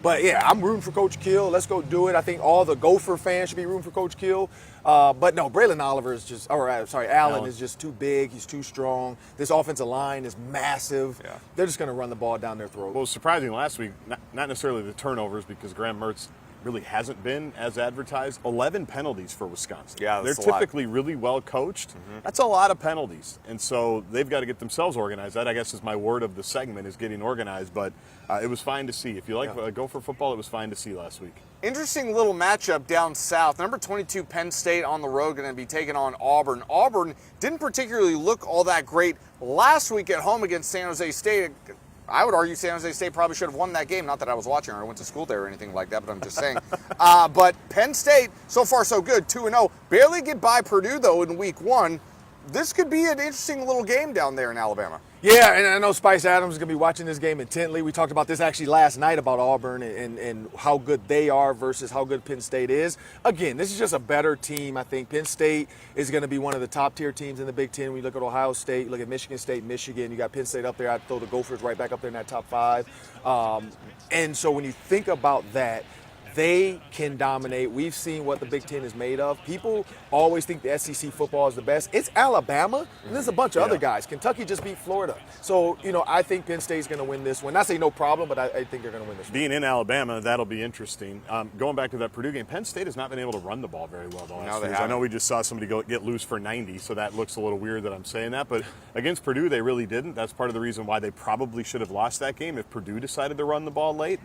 But yeah, I'm rooting for Coach Kill. Let's go do it. I think all the Gopher fans should be rooting for Coach Kill. But no, Braylon Allen is just too big. He's too strong. This offensive line is massive. Yeah. They're just going to run the ball down their throat. Well, it was surprising last week, not necessarily the turnovers, because Graham Mertz really hasn't been as advertised. 11 penalties for Wisconsin. Yeah, they're typically really well coached. Mm-hmm. That's a lot of penalties, and so they've got to get themselves organized. That, I guess, is my word of the segment, is getting organized. But it was fine to see. If you like Gopher football, it was fine to see last week. Interesting little matchup down south. Number 22 Penn State on the road, going to be taking on Auburn. Auburn didn't particularly look all that great last week at home against San Jose State. I would argue San Jose State probably should have won that game. Not that I was watching or I went to school there or anything like that, but I'm just saying. But Penn State, so far so good, 2-0. Barely get by Purdue, though, in week one. This could be an interesting little game down there in Alabama. Yeah, and I know Spice Adams is going to be watching this game intently. We talked about this actually last night about Auburn and how good they are versus how good Penn State is. Again, this is just a better team. I think Penn State is going to be one of the top-tier teams in the Big Ten. When you look at Ohio State, you look at Michigan State, Michigan. You got Penn State up there. I'd throw the Gophers right back up there in that top five. And so when you think about that, they can dominate. We've seen what the Big Ten is made of. People always think the SEC football is the best. It's Alabama, and there's a bunch of other guys. Kentucky just beat Florida. So, I think Penn State's going to win this one. Not say no problem, but I think they're going to win this one. Being in Alabama, that'll be interesting. Going back to that Purdue game, Penn State has not been able to run the ball very well the last years. I know we just saw somebody get loose for 90, so that looks a little weird that I'm saying that. But against Purdue, they really didn't. That's part of the reason why they probably should have lost that game if Purdue decided to run the ball late.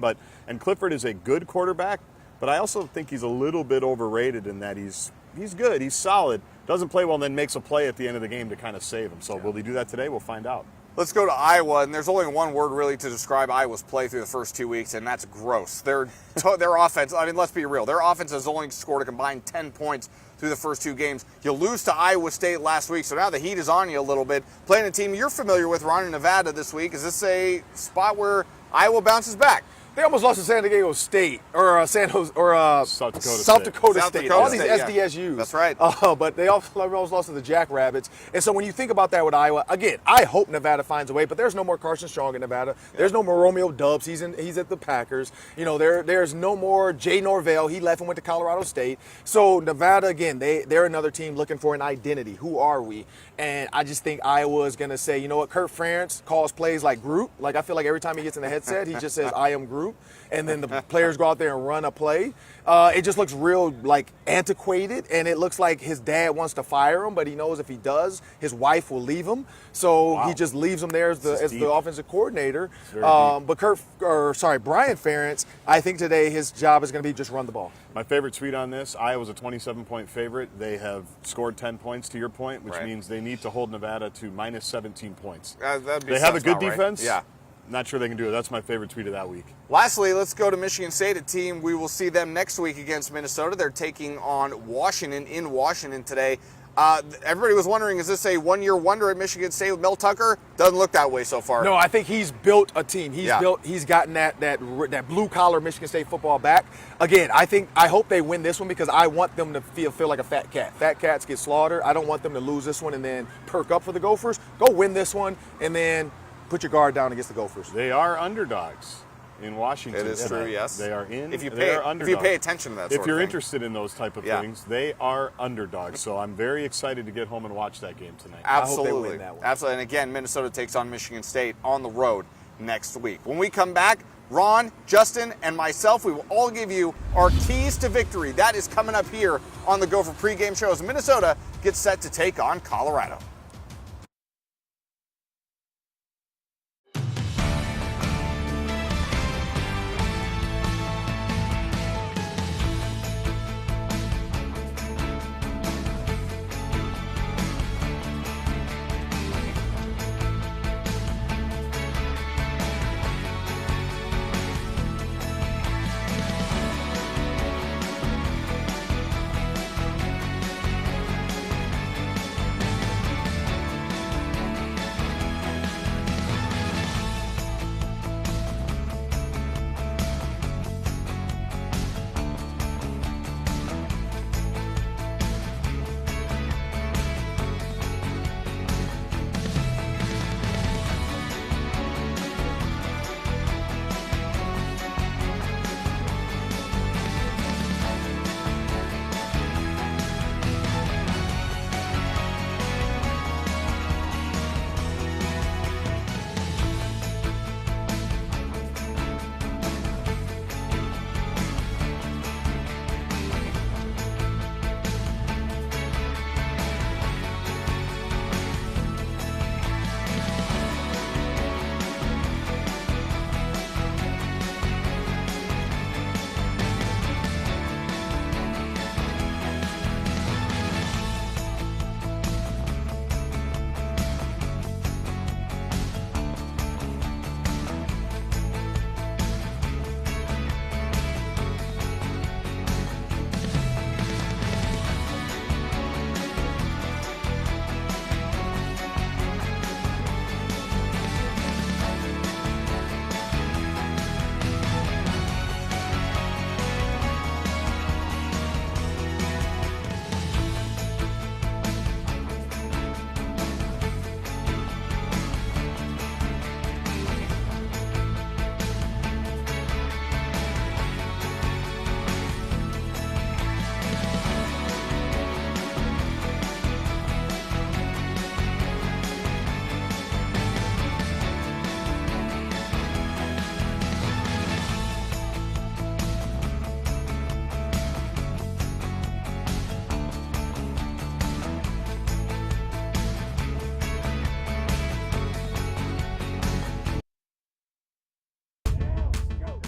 And Clifford is a good quarterback. But I also think he's a little bit overrated in that he's good, he's solid, doesn't play well, and then makes a play at the end of the game to kind of save him. So will he do that today? We'll find out. Let's go to Iowa, and there's only one word really to describe Iowa's play through the first 2 weeks, and that's gross. Their offense, let's be real, their offense has only scored a combined 10 points through the first two games. You lose to Iowa State last week, so now the heat is on you a little bit. Playing a team you're familiar with, Ron, in Nevada this week. Is this a spot where Iowa bounces back? They almost lost to San Diego State or San Jose or South Dakota South State. Dakota South State. Dakota All these State, yeah. SDSUs. That's right. But they almost lost to the Jackrabbits. And so when you think about that with Iowa, again, I hope Nevada finds a way. But there's no more Carson Strong in Nevada. There's no more Romeo Dubs. He's at the Packers. You know, there's no more Jay Norvell. He left and went to Colorado State. So Nevada, again, they're another team looking for an identity. Who are we? And I just think Iowa is going to say, you know what, Kurt Ferentz calls plays like Groot. Like, I feel like every time he gets in the headset, he just says, I am Groot. And then the players go out there and run a play. It just looks real, like, antiquated. And it looks like his dad wants to fire him, but he knows if he does, his wife will leave him. So he just leaves him there as the offensive coordinator. But Brian Ferentz, I think today his job is going to be just run the ball. My favorite tweet on this, Iowa's a 27-point favorite. They have scored 10 points, to your point, which means they need to hold Nevada to minus 17 points. They have a good defense. Yeah. Not sure they can do it. That's my favorite tweet of that week. Lastly, let's go to Michigan State, a team we will see them next week against Minnesota. They're taking on Washington in Washington today. Everybody was wondering, is this a one-year wonder at Michigan State with Mel Tucker? Doesn't look that way so far. No, I think he's built a team. He's gotten that blue-collar Michigan State football back. Again, I hope they win this one because I want them to feel like a fat cat. Fat cats get slaughtered. I don't want them to lose this one and then perk up for the Gophers. Go win this one and then put your guard down against the Gophers. They are underdogs in Washington. It is true, yes. They are in. If you they are pay underdogs. attention to that if sort you're of thing. interested in those type of things, they are underdogs. So I'm very excited to get home and watch that game tonight. Absolutely. I hope they win that one. Absolutely. And again, Minnesota takes on Michigan State on the road next week. When we come back, Ron, Justin, and myself, we will all give you our keys to victory. That is coming up here on the Gopher pregame show as Minnesota gets set to take on Colorado.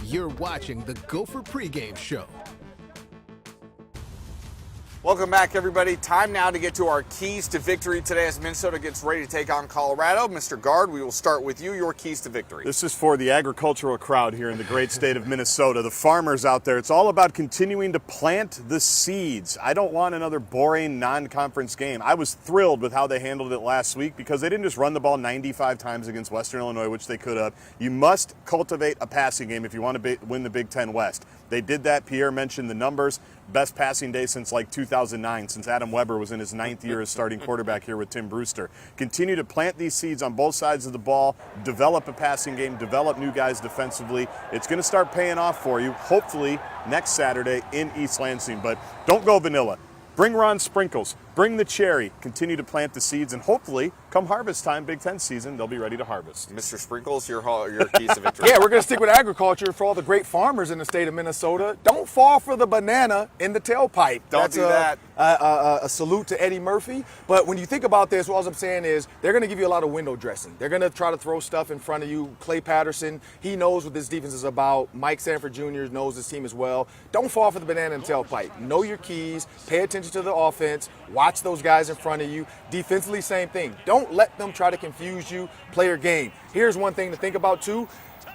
You're watching the Gopher pregame show. Welcome back, everybody. Time now to get to our keys to victory today as Minnesota gets ready to take on Colorado. Mr. Guard, we will start with you. Your keys to victory. This is for the agricultural crowd here in the great state of Minnesota, the farmers out there. It's all about continuing to plant the seeds. I don't want another boring non-conference game. I was thrilled with how they handled it last week because they didn't just run the ball 95 times against Western Illinois, which they could have. You must cultivate a passing game if you want to win the Big Ten West. They did that. Pierre mentioned the numbers. Best passing day since like 2009, since Adam Weber was in his 9th year as starting quarterback here with Tim Brewster. Continue to plant these seeds on both sides of the ball, develop a passing game, develop new guys defensively. It's going to start paying off for you, hopefully next Saturday in East Lansing. But don't go vanilla. Bring Ron Sprinkles. Bring the cherry. Continue to plant the seeds, and hopefully, come harvest time, Big Ten season, they'll be ready to harvest. Mr. Sprinkles, your keys to victory. Yeah, we're going to stick with agriculture for all the great farmers in the state of Minnesota. Don't fall for the banana in the tailpipe. Don't do that. A salute to Eddie Murphy. But when you think about this, all I'm saying is they're going to give you a lot of window dressing. They're going to try to throw stuff in front of you. Clay Patterson, he knows what this defense is about. Mike Sanford Jr. knows this team as well. Don't fall for the banana in the tailpipe. Know your keys. Pay attention to the offense. Watch those guys in front of you. Defensively, same thing. Don't let them try to confuse you. Play your game. Here's one thing to think about, too.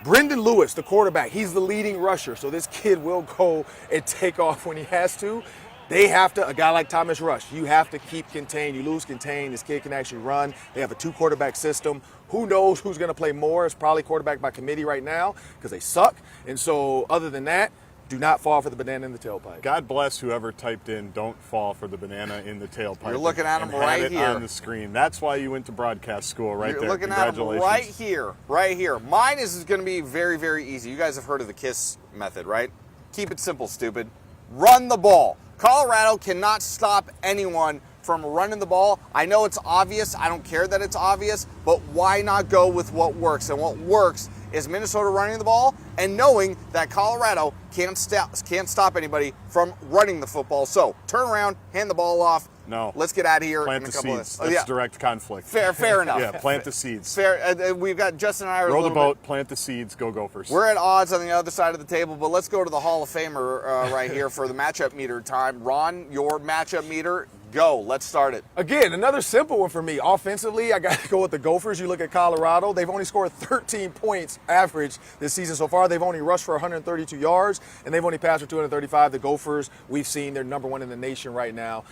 Brendan Lewis, the quarterback, he's the leading rusher, so this kid will go and take off when he has to. They have to, a guy like Thomas Rush, you have to keep contained. You lose contained, this kid can actually run. They have a 2-quarterback system. Who knows who's going to play more? It's probably quarterback by committee right now because they suck. And so other than that, do not fall for the banana in the tailpipe. God bless whoever typed in "don't fall for the banana in the tailpipe." You're looking at him and right had it here on the screen. That's why you went to broadcast school, right You're there. looking at him Congratulations. right here. Mine is going to be very, very easy. You guys have heard of the KISS method, right? Keep it simple, stupid. Run the ball. Colorado cannot stop anyone from running the ball. I know it's obvious. I don't care that it's obvious, but why not go with what works? And what works is Minnesota running the ball and knowing that Colorado can't stop anybody from running the football. So turn around, hand the ball off. No. Let's get out of here. Plant in a the couple seeds. of That's direct conflict. Fair enough. Yeah, plant the seeds. Fair. We've got Justin and I are Row a the little boat, bit, plant the seeds, go Gophers. we're at odds on the other side of the table, but let's go to the Hall of Famer right here for the matchup meter time. Ron, your matchup meter, go. Let's start it. Again, another simple one for me. Offensively, I got to go with the Gophers. You look at Colorado, they've only scored 13 points average this season so far. They've only rushed for 132 yards, and they've only passed for 235. The Gophers, we've seen, they're number one in the nation right now.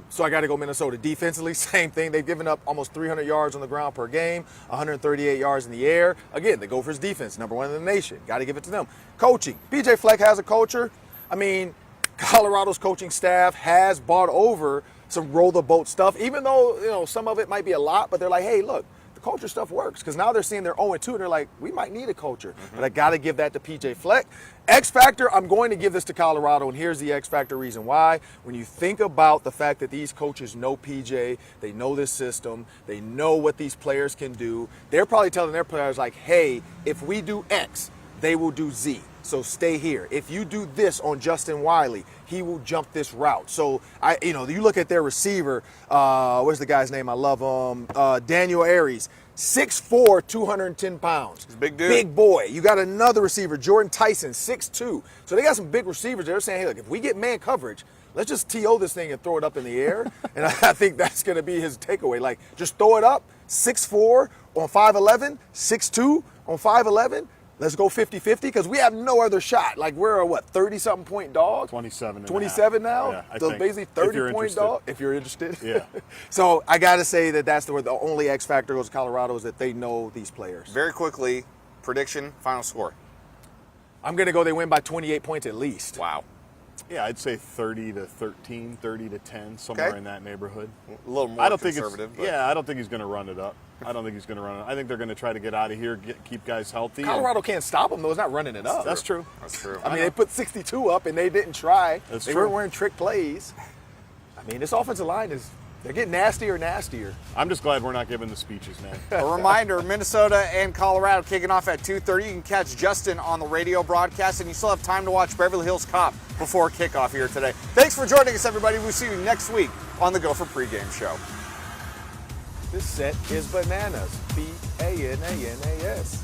So I got to go Minnesota. Defensively, same thing. They've given up almost 300 yards on the ground per game, 138 yards in the air. Again, the Gophers defense, number one in the nation. Got to give it to them. Coaching. PJ Fleck has a culture. I mean, Colorado's coaching staff has bought over some roll the boat stuff, even though, some of it might be a lot, but they're like, hey, look, the culture stuff works because now they're seeing they're 0-2 and they're like, we might need a culture. But I got to give that to PJ Fleck. X Factor, I'm going to give this to Colorado, and here's the X Factor reason why. When you think about the fact that these coaches know PJ, they know this system, they know what these players can do, they're probably telling their players like, hey, if we do X, they will do Z. So stay here. If you do this on Justin Wiley, he will jump this route. So you look at their receiver. Where's the guy's name? I love him. Daniel Aries, 6'4", 210 pounds. He's a big dude. Big boy. You got another receiver, Jordan Tyson, 6'2". So they got some big receivers. They're saying, hey, look, if we get man coverage, let's just TO this thing and throw it up in the air. And I think that's going to be his takeaway. Like, just throw it up, 6'4" on 5'11", 6'2" on 5'11". Let's go 50-50 because we have no other shot. Like, we're a, 30-something point dog? 27 now? Yeah, I so think. basically 30-point dog, if you're interested. Yeah. So I got to say that's the only X factor goes to Colorado is that they know these players. Very quickly, prediction, final score. I'm going to go they win by 28 points at least. Wow. Yeah, I'd say 30-13, 30-10, somewhere Okay. in that neighborhood. A little more I don't think conservative. but- I don't think he's going to run it up. I think they're going to try to get out of here, keep guys healthy. Colorado can't stop them, though. It's not running it up. That's true. That's true. I mean, they put 62 up, and they didn't try. That's they true. weren't wearing trick plays. I mean, this offensive line they're getting nastier and nastier. I'm just glad we're not giving the speeches, man. A reminder, Minnesota and Colorado kicking off at 2:30. You can catch Justin on the radio broadcast, and you still have time to watch Beverly Hills Cop before kickoff here today. Thanks for joining us, everybody. We'll see you next week on the Gopher Pregame Show. This set is bananas. B-A-N-A-N-A-S.